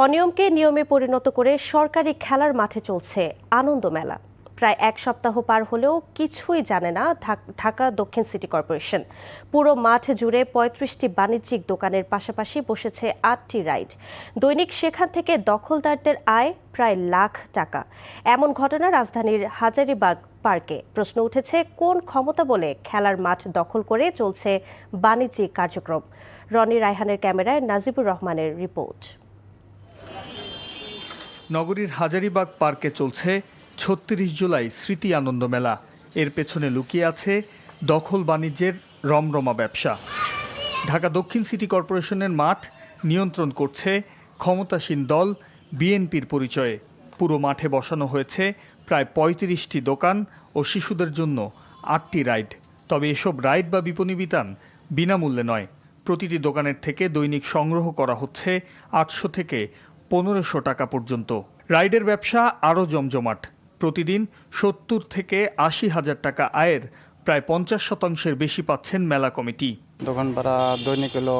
অনিয়মকে নিয়মে পরিণত করে সরকারি খেলার মাঠে চলছে আনন্দ মেলা। প্রায় এক সপ্তাহ পার হলেও কিছুই জানে না ঢাকা দক্ষিণ সিটি কর্পোরেশন। পুরো মাঠ জুড়ে ৩৫টি বাণিজ্যিক দোকানের পাশাপাশি বসেছে ৮টি রাইড। দৈনিক সেখান থেকে দখলদারদের আয় প্রায় লাখ টাকা। এমন ঘটনা রাজধানীর হাজারীবাগ পার্কে। প্রশ্ন উঠেছে, কোন ক্ষমতা বলে খেলার মাঠ দখল করে চলছে বাণিজ্যিক কার্যক্রম? রনি রায়হানের ক্যামেরায় নাজিবুর রহমানের রিপোর্ট। নগরীর হাজারীবাগ পার্কে চলছে ৩৬ জুলাই স্মৃতি আনন্দ মেলা। এর পেছনে লুকিয়ে আছে দখল বাণিজ্যের রমরমা ব্যবসা। ঢাকা দক্ষিণ সিটি কর্পোরেশনের মাঠ নিয়ন্ত্রণ করছে ক্ষমতাসীন দল বিএনপির পরিচয়ে। পুরো মাঠে বসানো হয়েছে প্রায় ৩৫টি দোকান ও শিশুদের জন্য ৮টি রাইড। তবে এসব রাইড বা বিপণী বিতান বিনামূল্যে নয়। প্রতিটি দোকানের থেকে দৈনিক সংগ্রহ করা হচ্ছে ৮০০ থেকে ১৫০০ টাকা পর্যন্ত। রাইডের ব্যবসা আরও জমজমাট। প্রতিদিন ৭০ থেকে ৮০ হাজার টাকা আয়ের প্রায় ৫০% বেশি পাচ্ছেন মেলা কমিটি। দোকান ভাড়া দৈনিক হলো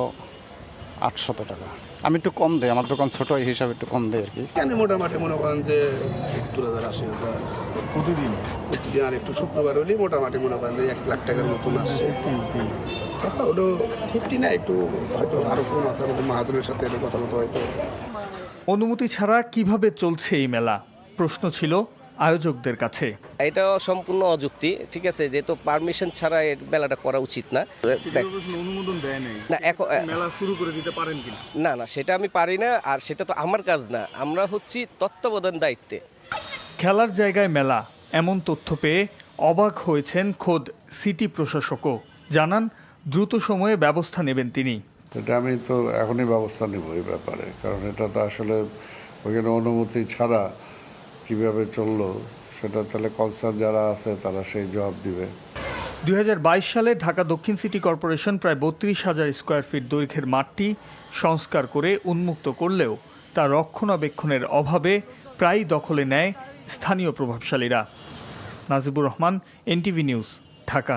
৮০০ টাকা। আমি একটু কম দেই, আমার দোকান ছোট এই হিসাবে একটু কম দেই আর কি। মোটামুটি মনে করেন যে ৭০,০০০-৮০,০০০ প্রতিদিন আর একটু শুক্রবার হলেই মোটামুটি মনে করেন যে ১ লাখ টাকার মতন আসছে। ওটা 50 না, একটু হয়তো আরো কম আছে। আমাদের মাহাজনের সাথে কথা বলতে হয়তো। অনুমতি ছাড়া কিভাবে চলছে এই মেলা? প্রশ্ন ছিল আয়োজকদের কাছে। এটা সম্পূর্ণ অযুক্তি, ঠিক আছে, যেহেতু পারমিশন ছাড়া এই মেলাটা করা উচিত না। অনুমোদন দেয় নাই না, এখন মেলা শুরু করে দিতে পারেন কিনা? না, সেটা আমি পারি না, আর সেটা তো আমার কাজ না। আমরা হচ্ছি তত্ত্বাবধান দায়িত্বে। খেলার জায়গায় মেলা, এমন তথ্য পেয়ে অবাক হয়েছেন খোদ সিটি প্রশাসকও। জানান দ্রুত সময়ে ব্যবস্থা নেবেন তিনি। এটা আমি তো এখনই ব্যবস্থা নেব এই ব্যাপারে, কারণ এটা তো আসলে ওইখানে অনুমতি ছাড়া কিভাবে চললো সেটা তাহলে কনসার্ন যারা আছে তারা সেই জবাব দিবে। ২০২২ সালে ঢাকা দক্ষিণ সিটি কর্পোরেশন প্রায় ৩২,০০০ স্কয়ার ফিট দৈর্ঘ্যের মাঠটি সংস্কার করে উন্মুক্ত করলেও তা রক্ষণাবেক্ষণের অভাবে প্রায়ই দখলে নেয় স্থানীয় প্রভাবশালীরা। Najibur Rahman, NTV news, Dhaka.